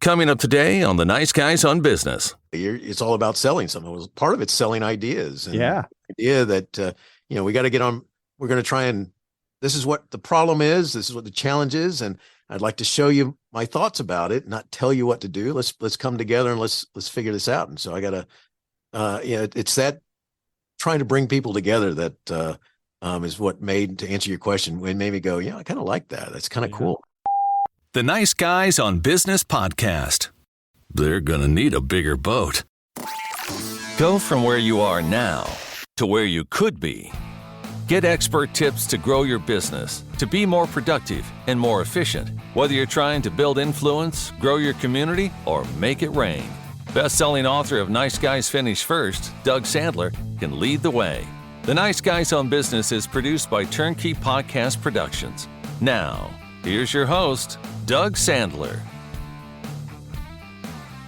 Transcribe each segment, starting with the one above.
Coming up today on The Nice Guys on Business. It's all about selling something. Part of it's selling ideas. And Yeah. idea that, we got to get on, we're going to try and, this is what the problem is. This is what the challenge is. And I'd like to show you my thoughts about it, not tell you what to do. Let's come together and let's figure this out. And so I got to, it's that trying to bring people together that is what made, to answer your question, when made me go, I kind of like that. That's kind of cool. The Nice Guys on Business podcast. They're going to need a bigger boat. Go from where you are now to where you could be. Get expert tips to grow your business, to be more productive and more efficient, whether you're trying to build influence, grow your community, or make it rain. Best-selling author of Nice Guys Finish First, Doug Sandler, can lead the way. The Nice Guys on Business is produced by TurnKey Podcast Productions. Now, here's your host, Doug Sandler.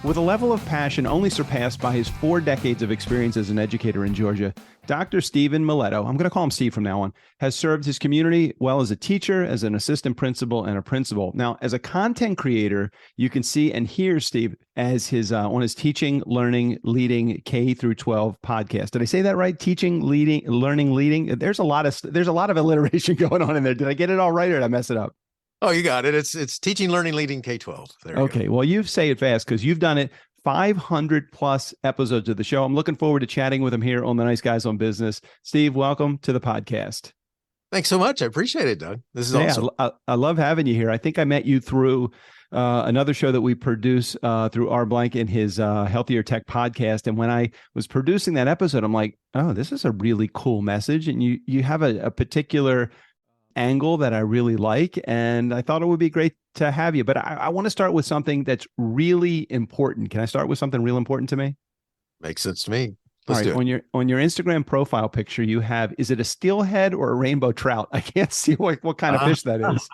With a level of passion only surpassed by his 4 decades of experience as an educator in Georgia, Dr. Steven Miletto, I'm going to call him Steve from now on, has served his community well as a teacher, as an assistant principal, and a principal. Now, as a content creator, you can see and hear Steve as his on his Teaching, Learning, Leading K through 12 podcast. Did I say that right? Teaching, Leading, Learning, Leading. There's a lot of alliteration going on in there. Did I get it all right, or did I mess it up? Oh, you got it. It's Teaching, Learning, Leading K-12. Okay. Well, you say it fast because you've done it 500 plus episodes of the show. I'm looking forward to chatting with him here on the Nice Guys on Business. Steve, welcome to the podcast. Thanks so much. I appreciate it, Doug. This is awesome. I love having you here. I think I met you through another show that we produce through R. Blank in his Healthier Tech podcast. And when I was producing that episode, I'm like, oh, this is a really cool message. And you have a particular angle that I really like, and I thought it would be great to have you. But I want to start with something that's really important. Can I start with something real important to me? Makes sense to me. Let's do it. On your Instagram profile picture, you have, is it a steelhead or a rainbow trout? I can't see what kind of fish that is.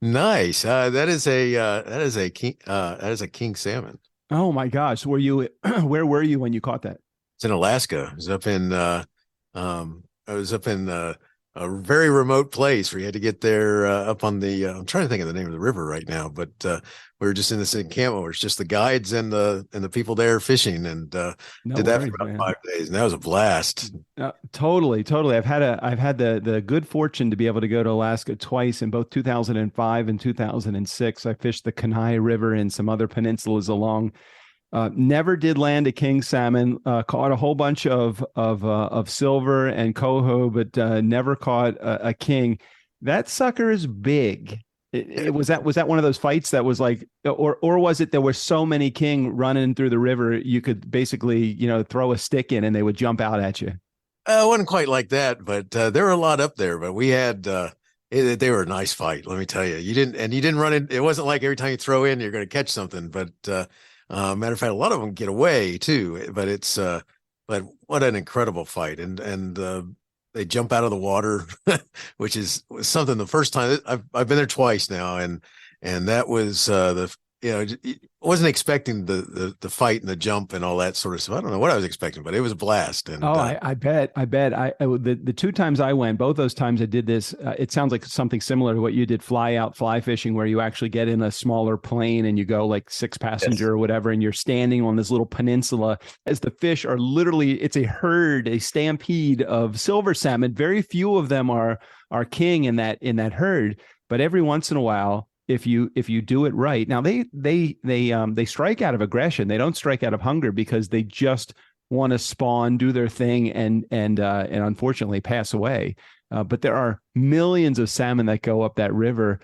Nice. That is a king salmon. Oh my gosh. Where were you when you caught that? It's in Alaska. I was up in a very remote place where you had to get there up on the, I'm trying to think of the name of the river right now, but we were just in this encampment where it's just the guides and the people there fishing, and did that for about 5 days. And that was a blast. Totally. I've had the good fortune to be able to go to Alaska twice in both 2005 and 2006. I fished the Kenai River and some other peninsulas along. Never did land a king salmon. Caught a whole bunch of silver and coho, but never caught a king. That sucker is big. Was that one of those fights that was like, or was it there were so many king running through the river you could basically throw a stick in and they would jump out at you? It wasn't quite like that, but there were a lot up there. But we had they were a nice fight. Let me tell you. You didn't run in. It wasn't like every time you throw in you're going to catch something, but. Matter of fact, a lot of them get away too, but but what an incredible fight. And they jump out of the water, which is something. The first time I've been there twice now. And that was, wasn't expecting the fight and the jump and all that sort of stuff. I don't know what I was expecting, but it was a blast. And I bet the 2 times I went, both those times I did this, it sounds like something similar to what you did, fly fishing, where you actually get in a smaller plane and you go like 6 passenger or whatever, and you're standing on this little peninsula as the fish are literally, it's a stampede of silver salmon. Very few of them are king in that herd, but every once in a while, if you do it right. Now they strike out of aggression. They don't strike out of hunger because they just want to spawn, do their thing, and unfortunately pass away. But there are millions of salmon that go up that river.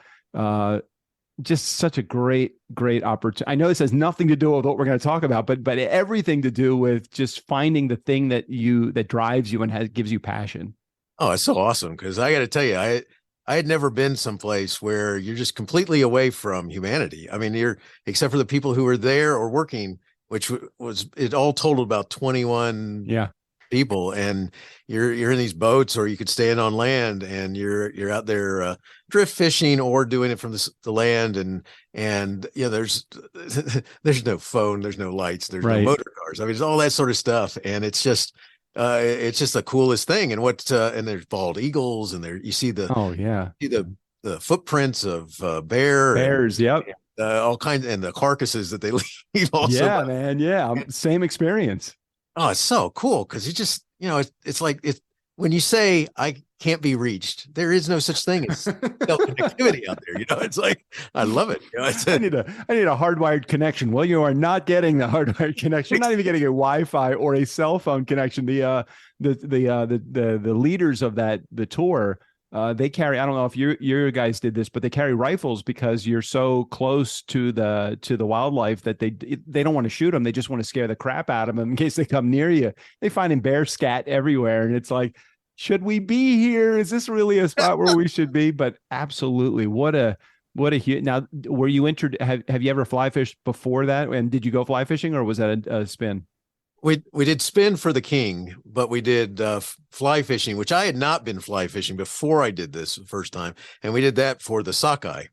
Just such a great opportunity. I know this has nothing to do with what we're going to talk about, but everything to do with just finding the thing that drives you and gives you passion. Oh, it's so awesome, because I got to tell you, I had never been someplace where you're just completely away from humanity. I mean, except for the people who were there or working, which was, it all totaled about 21 people, and you're in these boats, or you could stand on land, and you're out there drift fishing or doing it from the land, and there's no phone, there's no lights, there's no motor cars. I mean, it's all that sort of stuff, and it's just the coolest thing. And and there's bald eagles, and there you see the footprints of bears. Yep. all kinds, and the carcasses that they leave also. Yeah, man. Yeah. Same experience. Oh, it's so cool because you just, it's like when you say I can't be reached, there is no such thing as connectivity out there. It's like I love it. I need a hardwired connection. Well, you are not getting the hardwired connection. You're not even getting a Wi-Fi or a cell phone connection. The leaders of the tour, they carry, I don't know if your guys did this, but they carry rifles because you're so close to the wildlife that they don't want to shoot them. They just want to scare the crap out of them in case they come near you. They find in bear scat everywhere. And it's like, should we be here? Is this really a spot where we should be? But absolutely. What a huge, now, were you have you ever fly fished before that? And did you go fly fishing or was that a spin? We did spin for the king, but we did fly fishing, which I had not been fly fishing before I did this the first time. And we did that for the sockeye.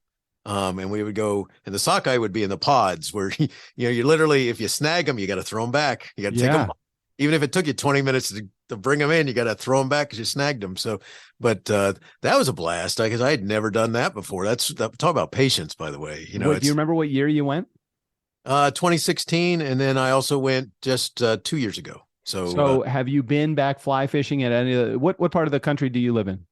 And we would go, and the sockeye would be in the pods where, you literally, if you snag them, you got to throw them back. You got to take them, even if it took you 20 minutes to bring them in, you got to throw them back because you snagged them. So, but that was a blast because I had never done that before. Talk about patience, by the way. Do you remember what year you went? 2016, and then I also went just 2 years ago. So have you been back fly fishing at any of what part of the country do you live in?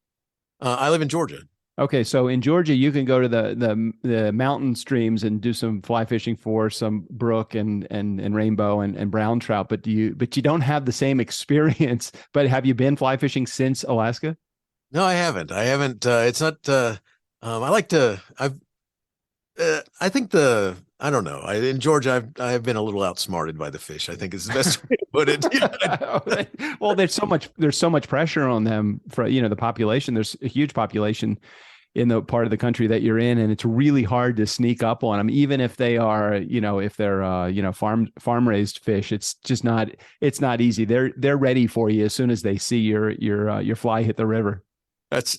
I live in Georgia. Okay, so in Georgia, you can go to the mountain streams and do some fly fishing for some brook and rainbow and brown trout, but you don't have the same experience. But have you been fly fishing since Alaska? No, I haven't. It's not. I think I don't know. In Georgia, I've been a little outsmarted by the fish. I think is the best way to put it. Well, there's so much pressure on them for the population. There's a huge population in the part of the country that you're in, and it's really hard to sneak up on them, even if they are, if they're farm raised fish. It's just not. It's not easy. They're ready for you as soon as they see your fly hit the river. That's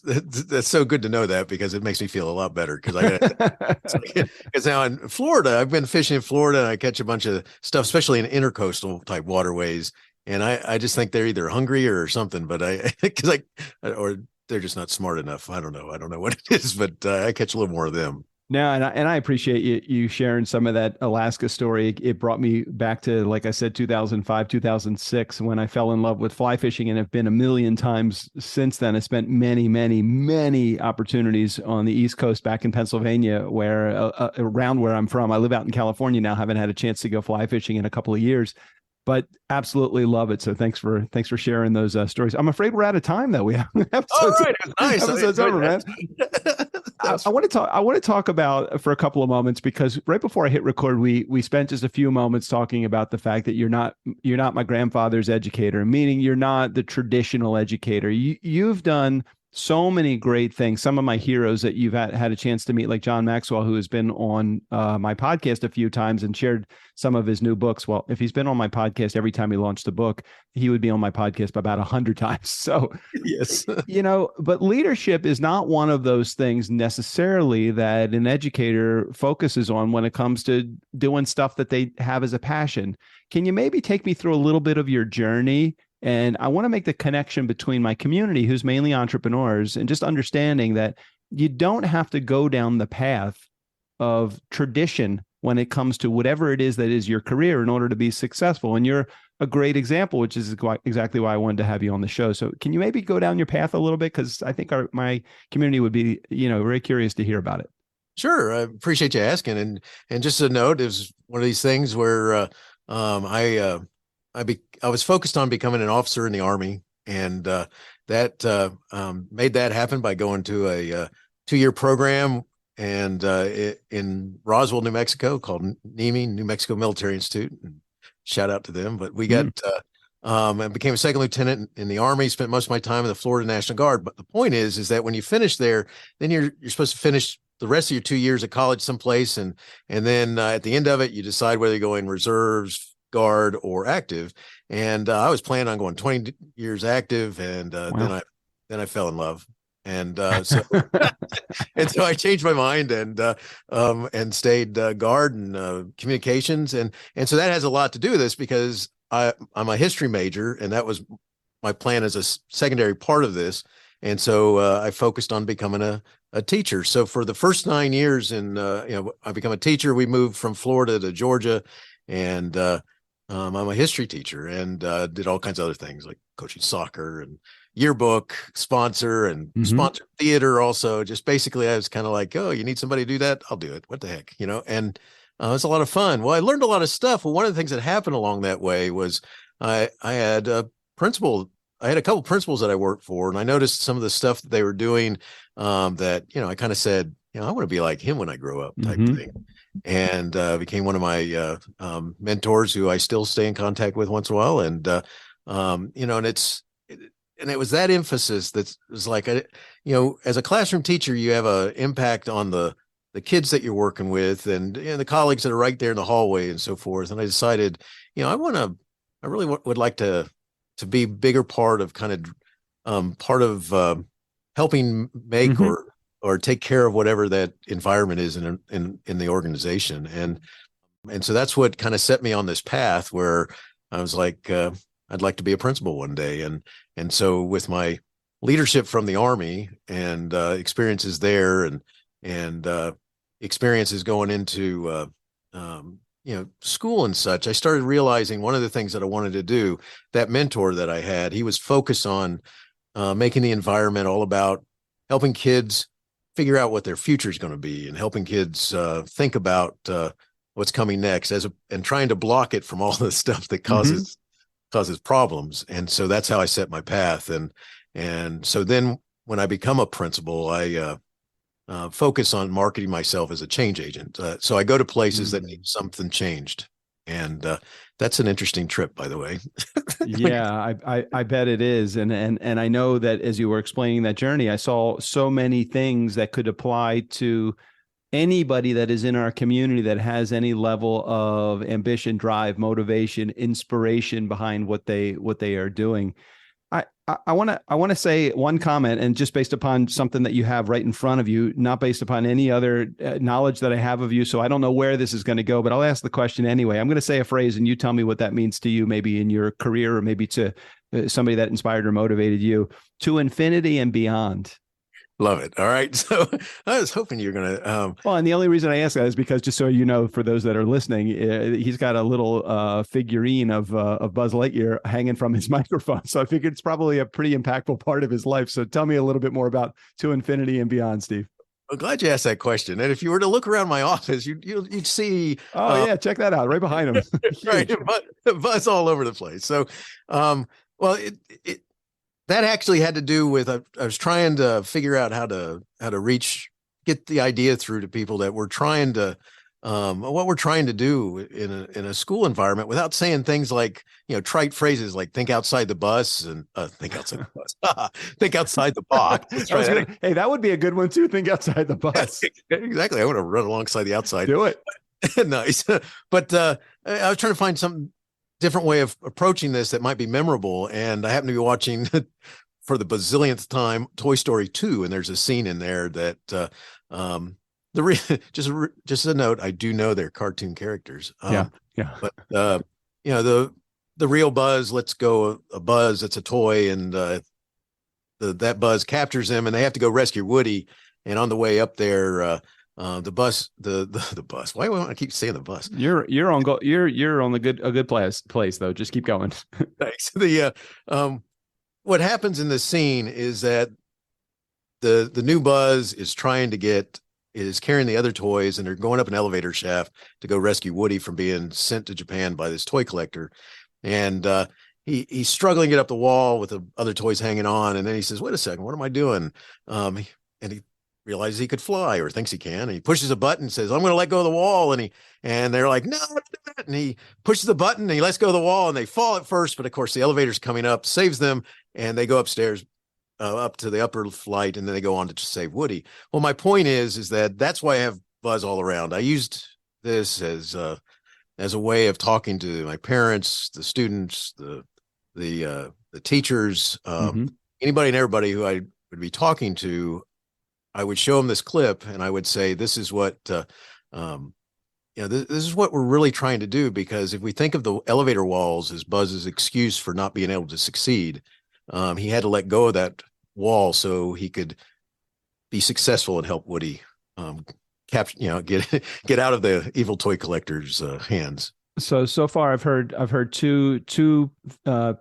so good to know that because it makes me feel a lot better because now in Florida, I've been fishing in Florida and I catch a bunch of stuff, especially in intercoastal type waterways. And I just think they're either hungry or something, but or they're just not smart enough. I don't know what it is, but I catch a little more of them. No, and I appreciate you sharing some of that Alaska story. It brought me back to, like I said, 2005, 2006, when I fell in love with fly fishing and have been a million times since then. I spent many, many, many opportunities on the East Coast back in Pennsylvania, where around where I'm from. I live out in California now, haven't had a chance to go fly fishing in a couple of years, but absolutely love it. So thanks for sharing those stories. I'm afraid we're out of time though. We have episodes, all right, nice. Episode's over, man. I want to talk about for a couple of moments, because right before I hit record, we spent just a few moments talking about the fact that you're not my grandfather's educator, meaning you're not the traditional educator. You've done so many great things. Some of my heroes that you've had a chance to meet, like John Maxwell, who has been on my podcast a few times and shared some of his new books. Well, if he's been on my podcast every time he launched a book, he would be on my podcast about 100 times. So, yes, but leadership is not one of those things necessarily that an educator focuses on when it comes to doing stuff that they have as a passion. Can you maybe take me through a little bit of your journey? And I want to make the connection between my community, who's mainly entrepreneurs, and just understanding that you don't have to go down the path of tradition when it comes to whatever it is that is your career in order to be successful. And you're a great example, which is exactly why I wanted to have you on the show. So can you maybe go down your path a little bit? Because I think my community would be, very curious to hear about it. Sure. I appreciate you asking. And just a note, it was one of these things where I was focused on becoming an officer in the Army, and that made that happen by going to a 2-year program and in Roswell, New Mexico, called NEMI, New Mexico Military Institute. And shout out to them. But we got I became a second lieutenant in the Army. Spent most of my time in the Florida National Guard. But the point is that when you finish there, then you're supposed to finish the rest of your 2 years at college someplace, and then at the end of it, you decide whether you go in reserves, Guard, or active. And I was planning on going 20 years active, and wow. then I fell in love, and so and so I changed my mind and stayed Guard and communications, and so that has a lot to do with this because I'm a history major, and that was my plan as a secondary part of this. And so I focused on becoming a teacher. So for the first 9 years I become a teacher. We moved from Florida to Georgia, and I'm a history teacher, and did all kinds of other things like coaching soccer and yearbook sponsor and sponsor theater. Also, just basically, I was kind of like, oh, you need somebody to do that? I'll do it. What the heck, And it's a lot of fun. Well, I learned a lot of stuff. Well, one of the things that happened along that way was I had a principal. I had a couple principals that I worked for, and I noticed some of the stuff that they were doing that, I kind of said, I want to be like him when I grow up, type thing. And became one of my mentors, who I still stay in contact with once in a while. And and it was that emphasis that was like, as a classroom teacher, you have an impact on the kids that you're working with, and the colleagues that are right there in the hallway and so forth. And I decided, I really would like to be a bigger part of helping make or take care of whatever that environment is in the organization. And so that's what kind of set me on this path where I was like, I'd like to be a principal one day. And so with my leadership from the Army and experiences there and experiences going into school and such, I started realizing one of the things that I wanted to do. That mentor that I had, he was focused on making the environment all about helping kids figure out what their future is going to be, and helping kids think about what's coming next, and trying to block it from all the stuff that causes problems. And so that's how I set my path. And so then when I become a principal, I focus on marketing myself as a change agent. So I go to places that need something changed. And that's an interesting trip, by the way. Yeah, I bet it is. And I know that as you were explaining that journey, I saw so many things that could apply to anybody that is in our community that has any level of ambition, drive, motivation, inspiration behind what they are doing. I want to say one comment, and just based upon something that you have right in front of you, not based upon any other knowledge that I have of you. So I don't know where this is going to go, but I'll ask the question anyway. I'm going to say a phrase and you tell me what that means to you, maybe in your career, or maybe to somebody that inspired or motivated you. To infinity and beyond. Love it. All right. So I was hoping you're going to. Well, and the only reason I ask that is because, just so you know, for those that are listening, he's got a little figurine of Buzz Lightyear hanging from his microphone. So I figured it's probably a pretty impactful part of his life. So tell me a little bit more about To Infinity and Beyond, Steve. I'm glad you asked that question. And if you were to look around my office, you'd see. Oh, yeah. Check that out. Right behind him. Right. Buzz all over the place. So, well, that actually had to do with I was trying to figure out how to get the idea through to people that we're trying to what we're trying to do in a school environment without saying things like, trite phrases like think outside the bus and think outside the bus, think outside the box. Hey, that would be a good one too. Think outside the bus. Exactly. I want to run alongside the outside. Do it. Nice. But I was trying to find some different way of approaching this that might be memorable. And I happen to be watching for the bazillionth time Toy Story 2, and there's a scene in there that just a note, I do know they're cartoon characters. Yeah. But the real Buzz lets go a Buzz that's a toy, and that Buzz captures him, and they have to go rescue Woody. And on the way up there, the bus. Why do I keep saying the bus? You're on a good place though. Just keep going. Thanks. What happens in this scene is that the new Buzz is carrying the other toys, and they're going up an elevator shaft to go rescue Woody from being sent to Japan by this toy collector. And he's struggling to get up the wall with the other toys hanging on. And then he says, "Wait a second, what am I doing?" And he realizes he could fly, or thinks he can. And he pushes a button and says, "I'm going to let go of the wall." And they're like, "No, don't do that." And he pushes the button and he lets go of the wall, and they fall at first. But of course, the elevator's coming up, saves them. And they go upstairs, up to the upper flight, and then they go on to save Woody. Well, my point is that that's why I have Buzz all around. I used this as a way of talking to my parents, the students, the teachers, anybody and everybody who I would be talking to. I would show them this clip, and I would say, "This is what this is what we're really trying to do." Because if we think of the elevator walls as Buzz's excuse for not being able to succeed, he had to let go of that wall so he could be successful and help Woody capture, get out of the evil toy collector's hands. So far I've heard two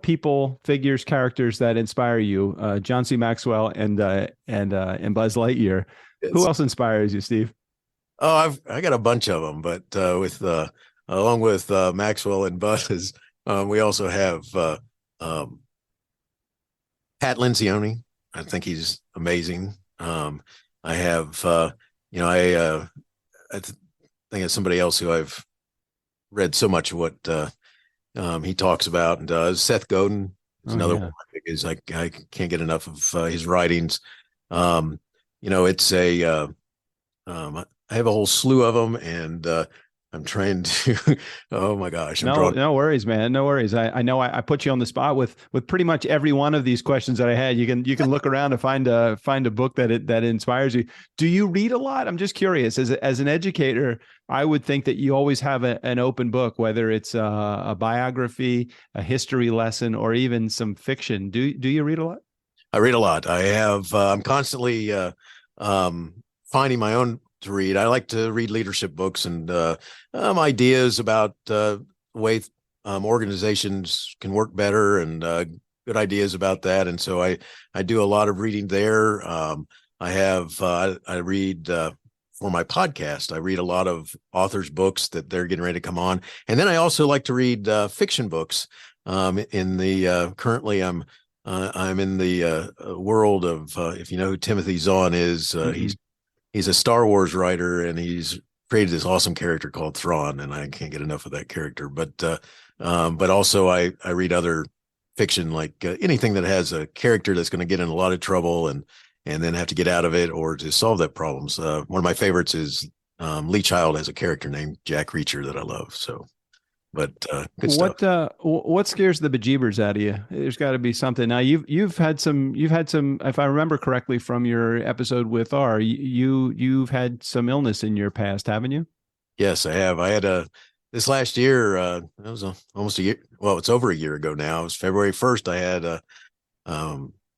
people, figures, characters that inspire you, John C. Maxwell and Buzz Lightyear. Who else inspires you, Steve? Oh, I got a bunch of them, but with along with Maxwell and Buzz, we also have Pat Lencioni. I think he's amazing. I have I think it's somebody else who I've read so much of what he talks about and does. Seth Godin is another one. I can't get enough of his writings. It's I have a whole slew of them, and I'm trying to. Oh my gosh! No worries, man. No worries. I know I put you on the spot with pretty much every one of these questions that I had. You can look around and find a book that inspires you. Do you read a lot? I'm just curious. As an educator, I would think that you always have an open book, whether it's a biography, a history lesson, or even some fiction. Do you read a lot? I read a lot. I have. I'm constantly finding my own to read. I like to read leadership books and ideas about the way organizations can work better, and good ideas about that. And so I do a lot of reading there. I read for my podcast. I read a lot of authors' books that they're getting ready to come on, and then I also like to read fiction books. Currently I'm in the world of if you know who Timothy Zahn is, he's a Star Wars writer, and he's created this awesome character called Thrawn, and I can't get enough of that character. But also I read other fiction, like anything that has a character that's going to get in a lot of trouble and then have to get out of it or to solve that problems. One of my favorites is Lee Child has a character named Jack Reacher that I love. So, but good stuff. What scares the bejeebers out of you? There's got to be something. Now you've had some, if I remember correctly from your episode with R, you've had some illness in your past, haven't you? Yes, I have. I had this last year. It was almost a year. Well, it's over a year ago now. It was February 1st. I had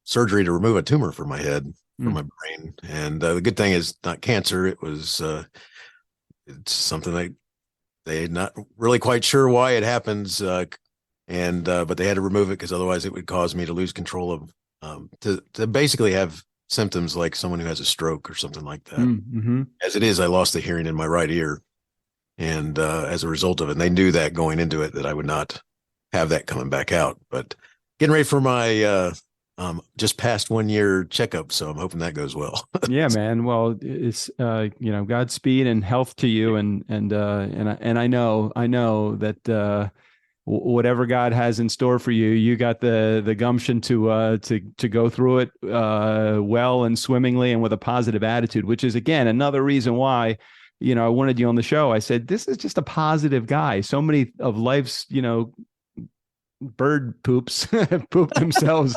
surgery to remove a tumor from my head, from my brain, and the good thing is not cancer. It was it's something that they're not really quite sure why it happens, but they had to remove it because otherwise it would cause me to lose control of to basically have symptoms like someone who has a stroke or something like that. Mm-hmm. As it is, I lost the hearing in my right ear, and as a result of it, and they knew that going into it that I would not have that coming back out. But getting ready for my just past 1 year checkup, so I'm hoping that goes well. Yeah, man. Well, it's Godspeed and health to you, and I know that whatever God has in store for you, you got the gumption to go through it well and swimmingly and with a positive attitude, which is again another reason why I wanted you on the show. I said this is just a positive guy. So many of life's bird poops poop themselves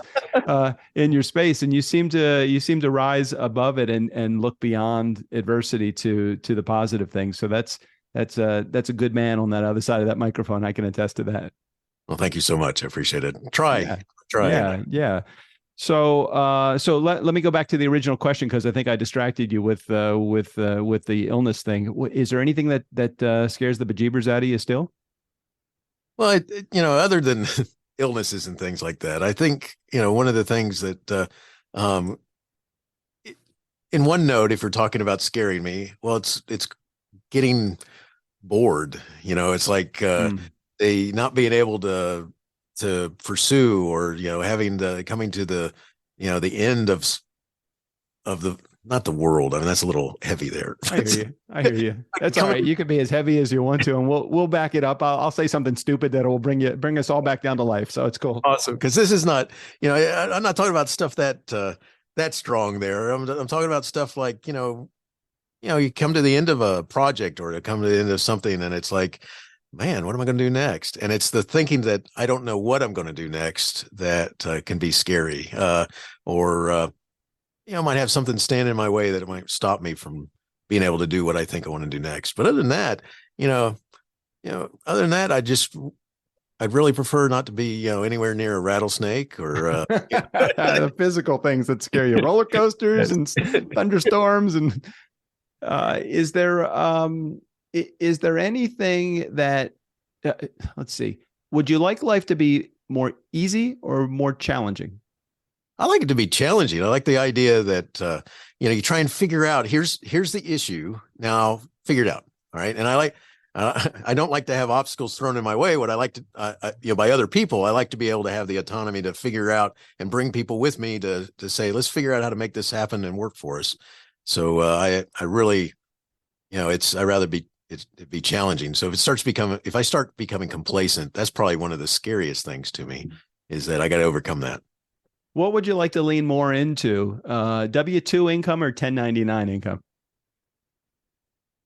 in your space, and you seem to rise above it and look beyond adversity to the positive things. So that's a good man on that other side of that microphone. I can attest to that. Well, thank you so much. I appreciate it. Try. Yeah. So let me go back to the original question, because I think I distracted you with the illness thing. Is there anything that scares the bejeebers out of you still? Well, other than illnesses and things like that, I think, one of the things that, in one note, if you're talking about scaring me, well, it's getting bored. It's like they not being able to pursue, or having coming to the the end of the, not the world. I mean, that's a little heavy there. I hear you. That's all right. You can be as heavy as you want to, and we'll back it up. I'll say something stupid that will bring us all back down to life. So it's cool. Awesome. Because this is not, I'm not talking about stuff that strong there. I'm talking about stuff like, you come to the end of a project or to come to the end of something, and it's like, man, what am I going to do next? And it's the thinking that I don't know what I'm going to do next that can be scary, or I might have something stand in my way that it might stop me from being able to do what I think I want to do next. But other than that, I just I'd really prefer not to be, anywhere near a rattlesnake or The physical things that scare you, roller coasters and thunderstorms. And is there anything that let's see, would you like life to be more easy or more challenging? I like it to be challenging. I like the idea that you try and figure out here's the issue. Now figure it out. All right. And I don't like to have obstacles thrown in my way. What I like to by other people, I like to be able to have the autonomy to figure out and bring people with me to say, let's figure out how to make this happen and work for us. So I really, I rather it be challenging. So if I start becoming complacent, that's probably one of the scariest things to me, is that I got to overcome that. What would you like to lean more into, W-2 income or 1099 income?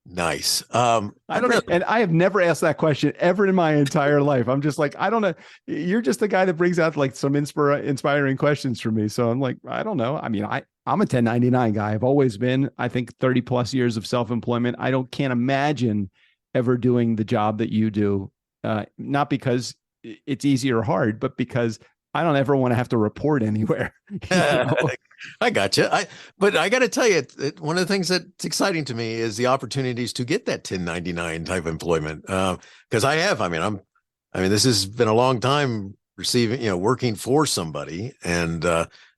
Nice. I don't know. And I have never asked that question ever in my entire life. I'm just like, I don't know. You're just the guy that brings out like some inspiring questions for me. So I'm like, I don't know. I mean, I'm a 1099 guy. I've always been, I think 30 plus years of self-employment. Can't imagine ever doing the job that you do. Not because it's easy or hard, but because I don't ever want to have to report anywhere. I got you. But I got to tell you, one of the things that's exciting to me is the opportunities to get that 1099 type employment. Because this has been a long time working for somebody and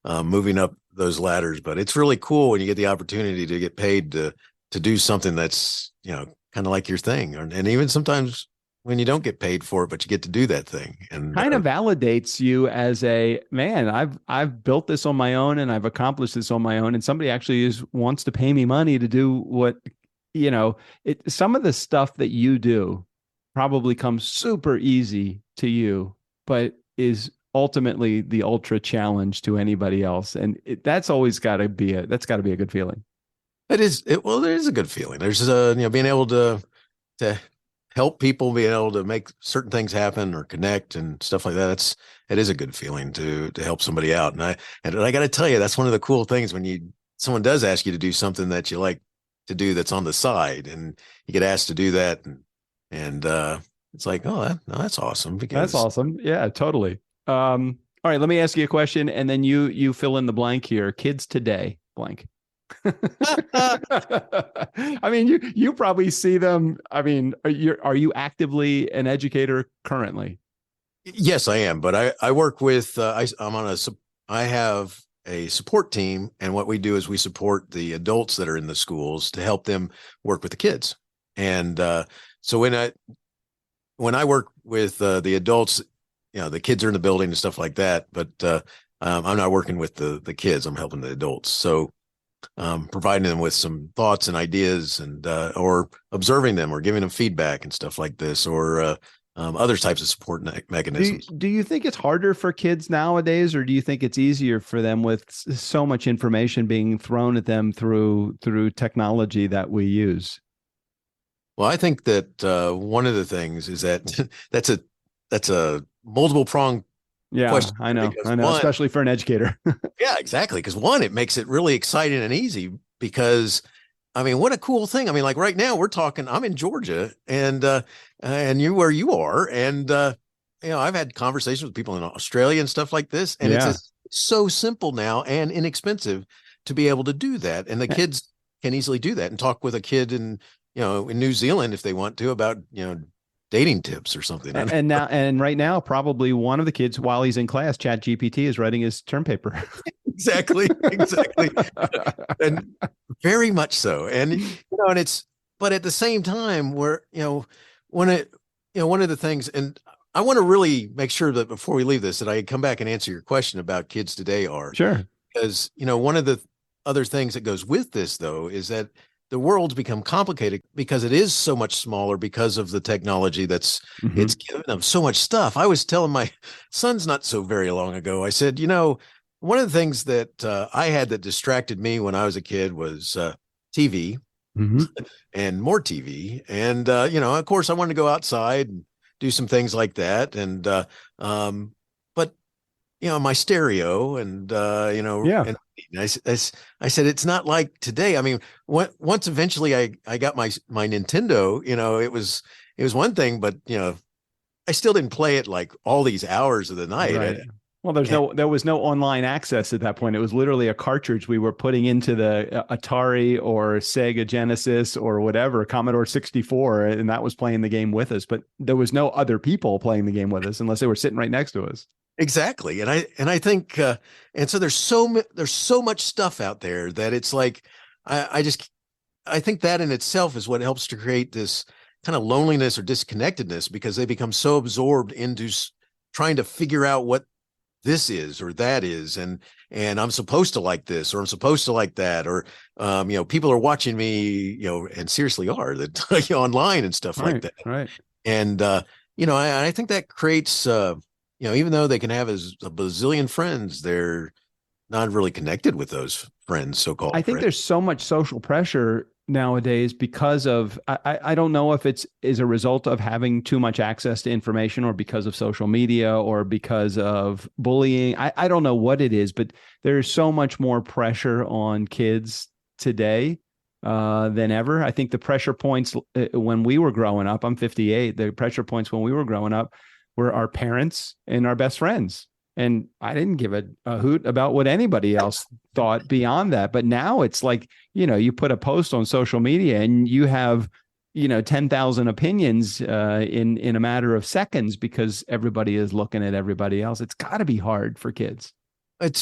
moving up those ladders. But it's really cool when you get the opportunity to get paid to do something that's, kind of like your thing. And even sometimes when you don't get paid for it, but you get to do that thing, and kind of validates you as a man. I've built this on my own and I've accomplished this on my own. And somebody actually wants to pay me money to do what, some of the stuff that you do probably comes super easy to you, but is ultimately the ultra challenge to anybody else. And that's always got to be a good feeling. There is a good feeling. There's being able to help people, being able to make certain things happen or connect and stuff like that. It is a good feeling to help somebody out. And I got to tell you, that's one of the cool things when someone does ask you to do something that you like to do that's on the side, and you get asked to do that, and it's like, oh, that's awesome. That's awesome. Yeah, totally. All right, let me ask you a question, and then you fill in the blank here. Kids today, blank. I mean, you probably see them. I mean, are you actively an educator currently? Yes, I am. But I work with, I have a support team. And what we do is we support the adults that are in the schools to help them work with the kids. And so when I work with the adults, the kids are in the building and stuff like that. But I'm not working with the kids. I'm helping the adults. So providing them with some thoughts and ideas, and or observing them or giving them feedback and stuff like this, or other types of support mechanisms. Do you think it's harder for kids nowadays, or do you think it's easier for them with so much information being thrown at them through technology that we use? Well, I think that one of the things is that that's a multiple prong. Yeah, I know, especially for an educator. Yeah, exactly. Because one, it makes it really exciting and easy because, I mean, what a cool thing. I mean, like right now we're talking, I'm in Georgia and you where you are. And, I've had conversations with people in Australia and stuff like this. And it's so simple now and inexpensive to be able to do that. And the kids can easily do that and talk with a kid in New Zealand if they want to about, dating tips or something. And right now, probably one of the kids, while he's in class, ChatGPT is writing his term paper. Exactly. And very much so. And, but at the same time one of the things, and I want to really make sure that before we leave this, that I come back and answer your question about kids today Sure. Because, one of the other things that goes with this though, is that the world's become complicated because it is so much smaller because of the technology it's given them so much stuff. I was telling my sons not so very long ago, I said, one of the things that I had that distracted me when I was a kid was TV and more TV. And, of course I wanted to go outside and do some things like that. And, but, my stereo and, and I said, it's not like today. I mean, once eventually I got my Nintendo, it was one thing, but I still didn't play it like all these hours of the night. Right. Well, there was no online access at that point. It was literally a cartridge we were putting into the Atari or Sega Genesis or whatever, Commodore 64, and that was playing the game with us. But there was no other people playing the game with us unless they were sitting right next to us. Exactly. And I think, and so there's so much stuff out there that it's like, I think that in itself is what helps to create this kind of loneliness or disconnectedness, because they become so absorbed into trying to figure out what this is or that is, and I'm supposed to like this, or I'm supposed to like that, or people are watching me, and seriously are that online and stuff like that. Right. And I think that creates even though they can have a bazillion friends, they're not really connected with those friends, so-called I think friends. there's so much social pressure nowadays because of, I don't know if it's is a result of having too much access to information, or because of social media, or because of bullying. I don't know what it is, but there's so much more pressure on kids today than ever. I think the pressure points when we were growing up, I'm 58, the pressure points when we were growing up were our parents and our best friends. And I didn't give a hoot about what anybody else thought beyond that. But now it's like, you put a post on social media and you have, 10,000 opinions in a matter of seconds, because everybody is looking at everybody else. It's got to be hard for kids. And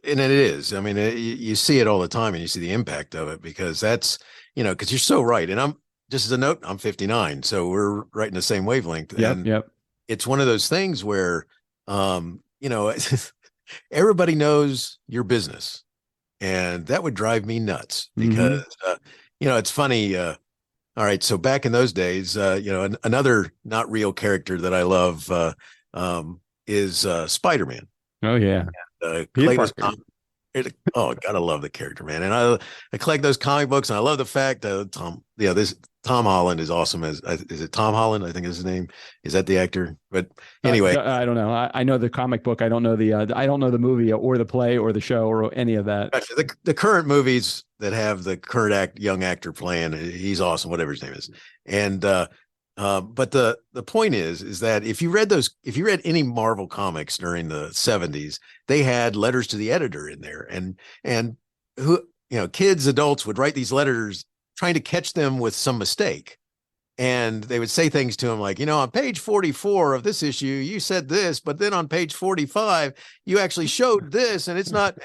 it is. I mean, you see it all the time, and you see the impact of it, because that's, because you're so right. And I'm just as a note, I'm 59, so we're right in the same wavelength. Yep. It's one of those things where, everybody knows your business, and that would drive me nuts, because, it's funny. All right. So back in those days, another not real character that I love is Spider-Man. Oh yeah. Gotta love the character, man. And I collect those comic books, and I love the fact that Tom Holland is awesome. Is it Tom Holland? I think is his name. Is that the actor? But anyway, I don't know. I know the comic book. I don't know the movie or the play or the show or any of that. The current movies that have the current young actor playing, he's awesome, whatever his name is. And but the point is that if you read any Marvel comics during the 70s, they had letters to the editor in there, and who, kids, adults would write these letters trying to catch them with some mistake. And they would say things to him like, on page 44 of this issue, you said this, but then on page 45, you actually showed this, and it's not,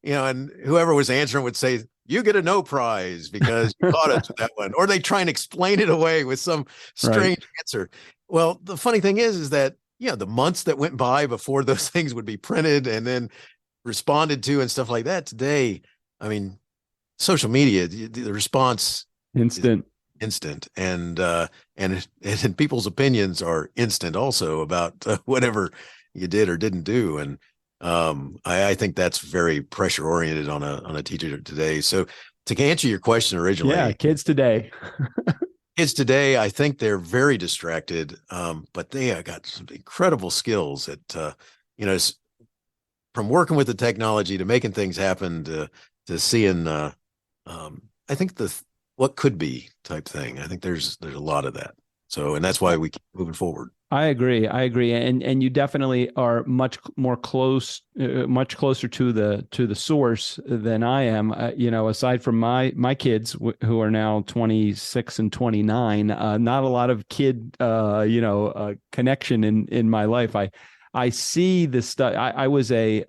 and whoever was answering would say, you get a no prize because you caught us with that one. Or they try and explain it away with some strange answer. Well, the funny thing is that, the months that went by before those things would be printed and then responded to and stuff like that, today, I mean, social media, the response instant, and people's opinions are instant also about whatever you did or didn't do. And I think that's very pressure oriented on a teacher today. So to answer your question originally, kids today, I think they're very distracted, but they got some incredible skills at, from working with the technology to making things happen to seeing, I think what could be type thing. I think there's a lot of that. So, and that's why we keep moving forward. I agree. And you definitely are much closer to the source than I am. Aside from my kids who are now 26 and 29, not a lot of kid, connection in my life. I see this stuff. I was here's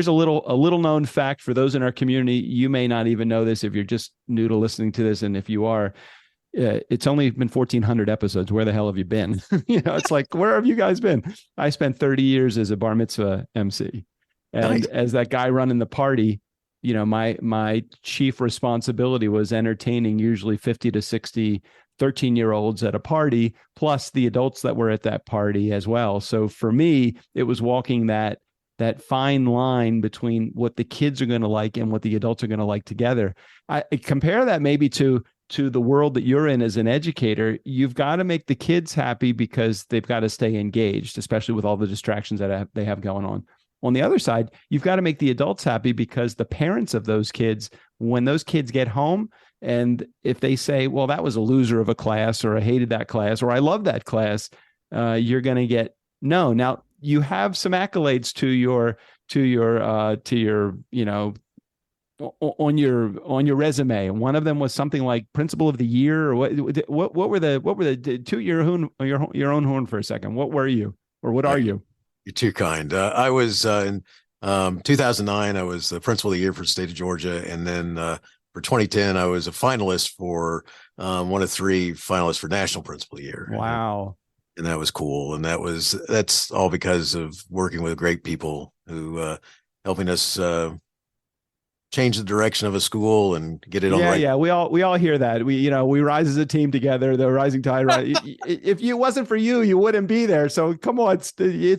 a little known fact for those in our community. You may not even know this if you're just new to listening to this. And if you are, it's only been 1,400 episodes. Where the hell have you been? It's like, where have you guys been? I spent 30 years as a bar mitzvah MC. And as that guy running the party, my chief responsibility was entertaining usually 50 to 60 13-year-olds at a party, plus the adults that were at that party as well. So for me, it was walking that fine line between what the kids are going to like and what the adults are going to like together. I compare that maybe to the world that you're in as an educator. You've got to make the kids happy because they've got to stay engaged, especially with all the distractions that they have going on. On the other side, you've got to make the adults happy because the parents of those kids, when those kids get home, and if they say, well, that was a loser of a class, or I hated that class, or I love that class, you're going to get no. Now you have some accolades to your on your resume. One of them was something like principal of the year, or what were the two, your own horn for a second. What were you, or what are you? You're too kind. I was in 2009, I was the principal of the year for the state of Georgia. And then for 2010, I was a finalist for one of 3 finalists for national principal of the year. Wow. And that was cool. And that's all because of working with great people who helping us change the direction of a school and get it on the right. Yeah, we all hear that. We rise as a team together. The rising tide. Right? If it wasn't for you, you wouldn't be there. So come on, it's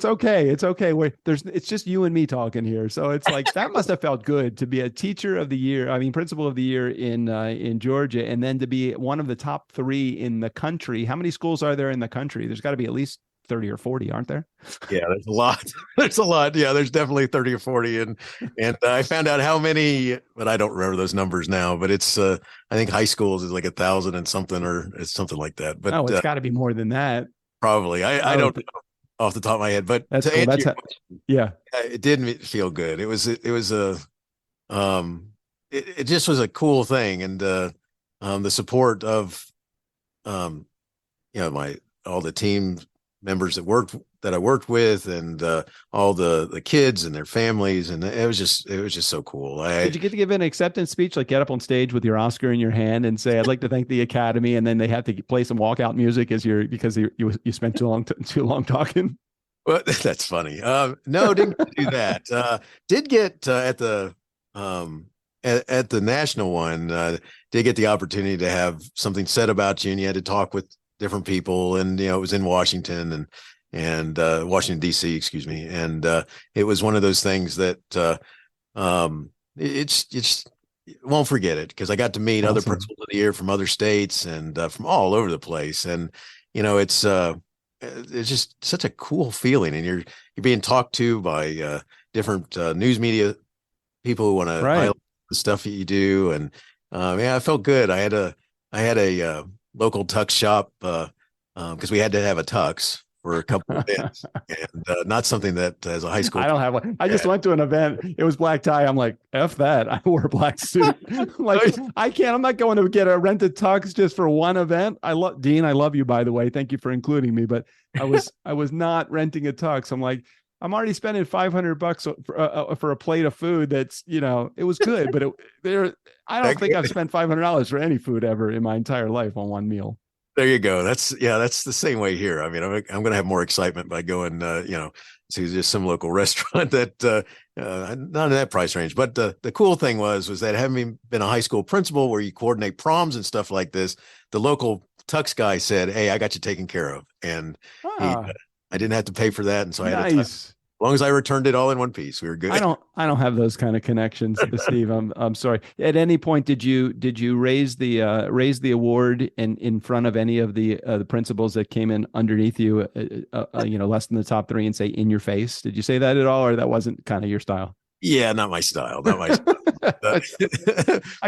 okay. It's okay. It's just you and me talking here. So it's like that must have felt good to be a teacher of the year. I mean, principal of the year in Georgia, and then to be one of the top 3 in the country. How many schools are there in the country? There's got to be at least 30 or 40, aren't there? Yeah, there's a lot. There's a lot. Yeah, there's definitely 30 or 40. And I found out how many, but I don't remember those numbers now. But it's I think high schools is like 1,000 and something, or it's something like that. But it's got to be more than that. Probably. I don't know off the top of my head. But that's cool. Yeah, it did feel good. It was a it just was a cool thing. And the support of all the team members that I worked with, and all the kids and their families, and it was just so cool. Did you get to give an acceptance speech, like get up on stage with your Oscar in your hand and say, "I'd like to thank the Academy," and then they have to play some walkout music because you spent too long talking? Well, that's funny. No, didn't do that. Did get at the national one. Did get the opportunity to have something said about you, and you had to talk with different people, and it was in Washington and Washington D.C. excuse me, and it was one of those things that it's won't forget it, because I got to meet other principals of the year from other states and from all over the place, and it's just such a cool feeling, and you're being talked to by different news media people who want to highlight the stuff that you do, and I felt good. I had a local tux shop because we had to have a tux for a couple of events, and not something that as a high school. I don't have one. I just went to an event. It was black tie. I'm like, F that. I wore a black suit. Like, I can't. I'm not going to get a rented tux just for one event. Dean. I love you, by the way. Thank you for including me. But I was not renting a tux. I'm like, I'm already spending $500 for a plate of food. That's it was good, but I don't think I've spent $500 for any food ever in my entire life on one meal. There you go. That's the same way here. I mean, I'm going to have more excitement by going, to just some local restaurant that not in that price range. But the cool thing was that having been a high school principal where you coordinate proms and stuff like this, the local tux guy said, "Hey, I got you taken care of," and I didn't have to pay for that, and so I had a tux. As long as I returned it all in one piece, we were good. I don't have those kind of connections, Steve. I'm sorry. At any point, did you raise the award in front of any of the principals that came in underneath you, less than the top 3, and say in your face? Did you say that at all, or that wasn't kind of your style? Yeah, not my style. But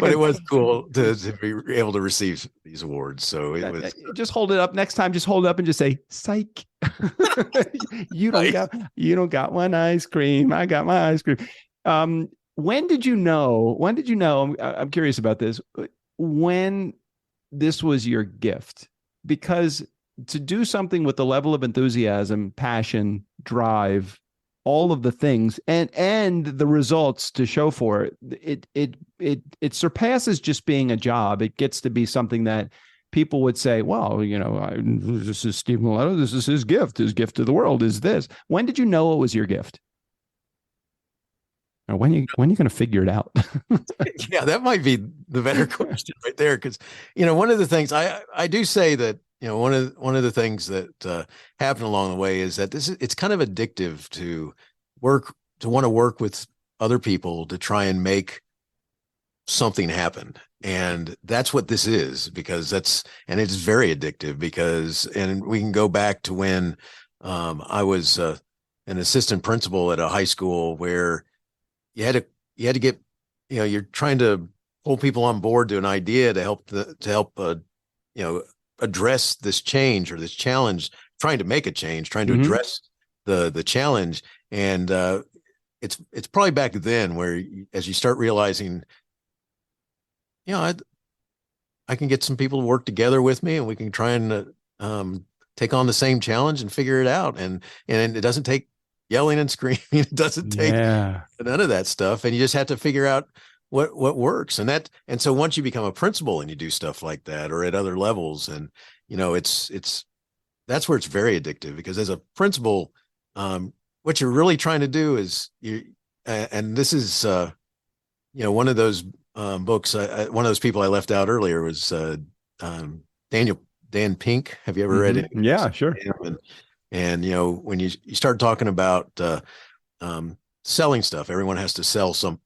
it was cool to be able to receive these awards. So it was just hold it up next time. Just hold it up and just say, "Psych." you don't got one ice cream. I got my ice cream. When did you know? I'm curious about this. When this was your gift, because to do something with the level of enthusiasm, passion, drive, all of the things and the results to show for it, it surpasses just being a job. It gets to be something that people would say, well, this is Steven Miletto. This is his gift. His gift to the world is this. When did you know it was your gift? Or when you going to figure it out? Yeah, that might be the better question right there. Because, one of the things I do say that, one of the things that happened along the way is that it's kind of addictive to want to work with other people to try and make something happen. And that's what this is, because it's very addictive and we can go back to when I was an assistant principal at a high school where you had to get, you're trying to pull people on board to an idea to help address this change or this challenge trying to make a change, trying to Mhm. address the challenge. And it's probably back then where as you start realizing, I can get some people to work together with me, and we can try and take on the same challenge and figure it out. And it doesn't take yelling and screaming. It doesn't take Yeah. none of that stuff. And you just have to figure out what works. And so once you become a principal and you do stuff like that, or at other levels, and it's that's where it's very addictive, because as a principal, what you're really trying to do is and this is one of those books. One of those people I left out earlier was Dan Pink. Have you ever read it? Yeah, sure. And when you start talking about selling stuff, everyone has to sell some.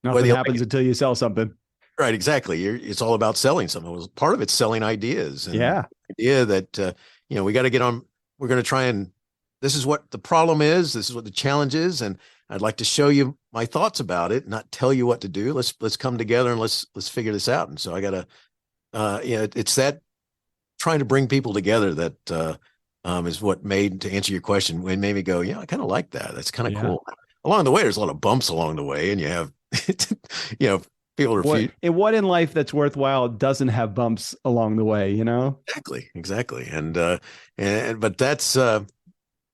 Nothing happens until you sell something. Right, exactly. It's all about selling something. Part of it's selling ideas, and Yeah. idea that we got to get on. We're going to try and. This is what the problem is. This is what the challenge is, and I'd like to show you my thoughts about it, not tell you what to do. Let's come together and let's figure this out. And so I got to, it's that trying to bring people together that is what made, to answer your question, when made me go, I kind of like that. That's kind of cool. Along the way, there's a lot of bumps along the way, and you have, people refuse. What in life that's worthwhile doesn't have bumps along the way, Exactly. And but that's,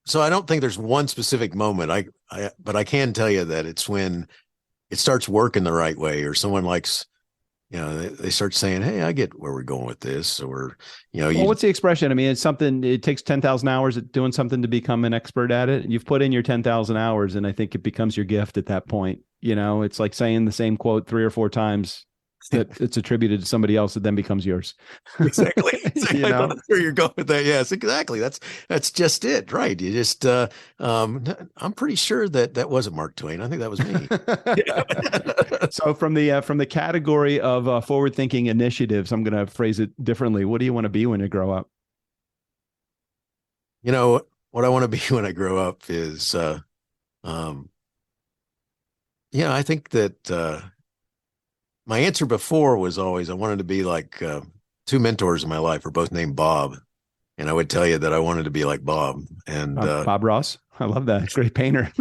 so I don't think there's one specific moment. But I can tell you that it's when it starts working the right way, or someone likes, they start saying, "Hey, I get where we're going with this," or what's the expression? I mean, it's something. It takes 10,000 hours at doing something to become an expert at it. You've put in your 10,000 hours, and I think it becomes your gift at that point. It's like saying the same quote 3 or 4 times that it's attributed to somebody else that then becomes yours. Exactly. That's where you're going with that. Yes, exactly. That's just it. Right. You just, I'm pretty sure that wasn't Mark Twain. I think that was me. So from the category of forward-thinking initiatives, I'm going to phrase it differently. What do you want to be when you grow up? What I want to be when I grow up is, I think that, my answer before was always I wanted to be like 2 mentors in my life are both named Bob. And I would tell you that I wanted to be like Bob. And Bob Ross. I love that. Great painter.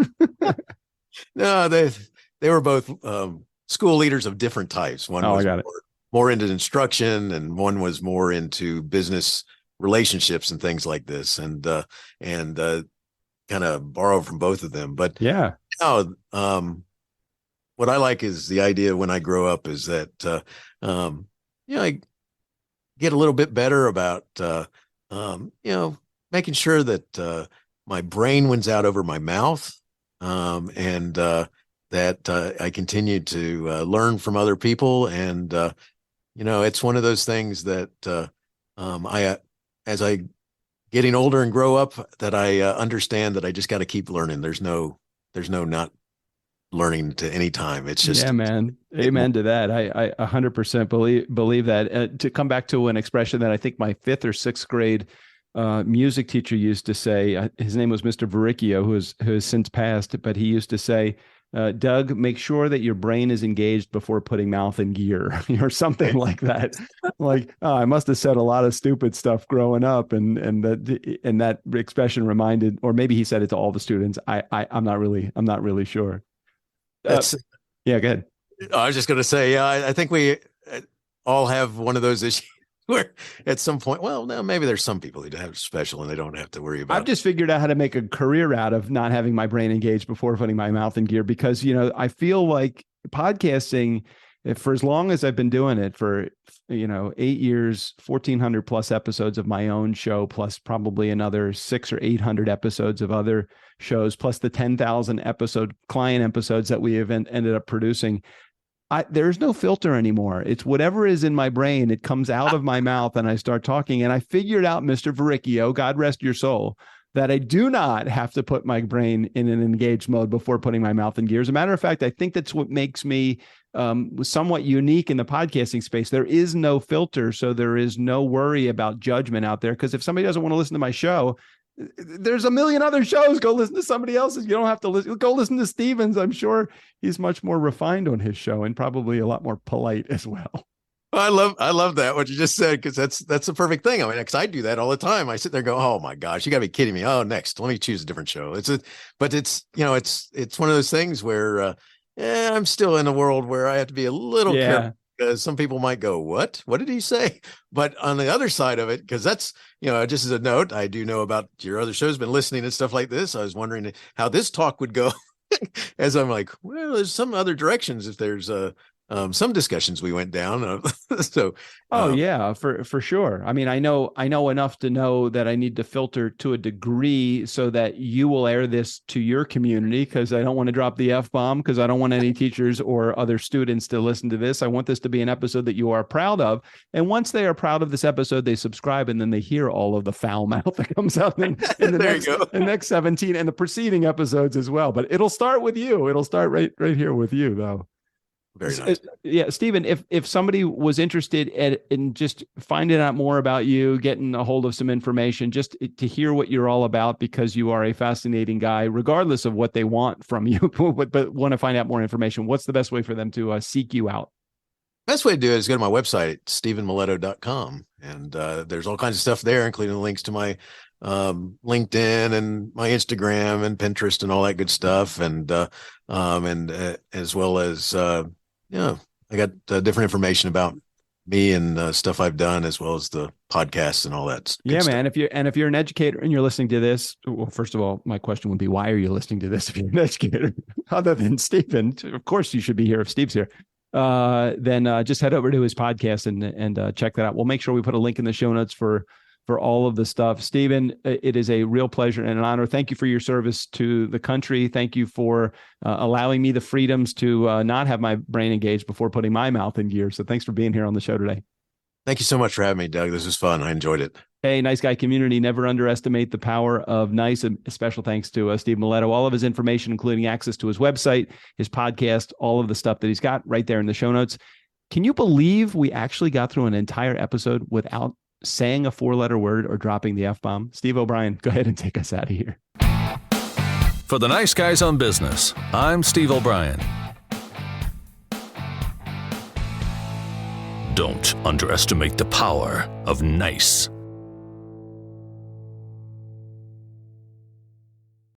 No, they were both school leaders of different types. One was more into instruction, and one was more into business relationships and things like this. And kind of borrow from both of them. But what I like is the idea when I grow up is that, I get a little bit better about, making sure that my brain wins out over my mouth, and that I continue to learn from other people. And, it's one of those things that as I getting older and grow up, that I understand that I just got to keep learning. There's no not learning to any time. It's just, man. Amen to that. I 100% believe that. To come back to an expression that I think my 5th or 6th grade music teacher used to say, his name was Mr. Varicchio, who has since passed, but he used to say, Doug, make sure that your brain is engaged before putting mouth in gear, or something like that. Like, I must have said a lot of stupid stuff growing up, and that expression reminded, or maybe he said it to all the students. I'm not really sure. Go ahead. I was just going to say, I think we all have one of those issues where at some point, well, no, maybe there's some people who have special and they don't have to worry about it. I've just figured out how to make a career out of not having my brain engaged before putting my mouth in gear, because, I feel like podcasting, for as long as I've been doing it, for 8 years, 1,400 plus episodes of my own show, plus probably another 600 or 800 episodes of other shows, plus the 10,000 episode client episodes that we have ended up producing. There's no filter anymore. It's whatever is in my brain. It comes out of my mouth and I start talking. And I figured out, Mr. Varicchio, God rest your soul, that I do not have to put my brain in an engaged mode before putting my mouth in gear. As a matter of fact, I think that's what makes me somewhat unique in the podcasting space. There is no filter, so there is no worry about judgment out there. Because if somebody doesn't want to listen to my show, there's a million other shows. Go listen to somebody else's. You don't have to listen. Go listen to Steven's. I'm sure he's much more refined on his show and probably a lot more polite as well. I love that what you just said, because that's the perfect thing. I mean, because I do that all the time. I sit there and go, oh my gosh, you got to be kidding me. Oh, next, let me choose a different show. But it's it's one of those things where I'm still in a world where I have to be a little careful, because some people might go, what did he say? But on the other side of it, because that's, just as a note, I do know about your other shows, been listening and stuff like this. I was wondering how this talk would go. As I'm like, well, there's some other directions if there's some discussions we went down. So, yeah, for sure. I mean, I know enough to know that I need to filter to a degree so that you will air this to your community, because I don't want to drop the F-bomb, because I don't want any teachers or other students to listen to this. I want this to be an episode that you are proud of. And once they are proud of this episode, they subscribe, and then they hear all of the foul mouth that comes out in the next 17 and the preceding episodes as well. But it'll start with you. It'll start right here with you, though. Very nice. Yeah, Steven, if somebody was interested in just finding out more about you, getting a hold of some information, just to hear what you're all about, because you are a fascinating guy, regardless of what they want from you, but want to find out more information, what's the best way for them to seek you out? Best way to do it is go to my website, stevenmiletto.com. And there's all kinds of stuff there, including links to my LinkedIn and my Instagram and Pinterest and all that good stuff. And as well as, I got different information about me and stuff I've done, as well as the podcasts and all that. Yeah, stuff. man. If you're an educator and you're listening to this, well, first of all, my question would be, why are you listening to this if you're an educator? Other than Steven, of course you should be here if Steve's here. Then just head over to his podcast and check that out. We'll make sure we put a link in the show notes for all of the stuff. Steven, it is a real pleasure and an honor. Thank you for your service to the country. Thank you for allowing me the freedoms to not have my brain engaged before putting my mouth in gear. So thanks for being here on the show today. Thank you so much for having me, Doug. This was fun. I enjoyed it. Hey, Nice Guy community, never underestimate the power of nice. A special thanks to Steven Miletto. All of his information, including access to his website, his podcast, all of the stuff that he's got right there in the show notes. Can you believe we actually got through an entire episode without saying a 4-letter word or dropping the F-bomb? Steve O'Brien, go ahead and take us out of here. For the Nice Guys on Business, I'm Steve O'Brien. Don't underestimate the power of nice.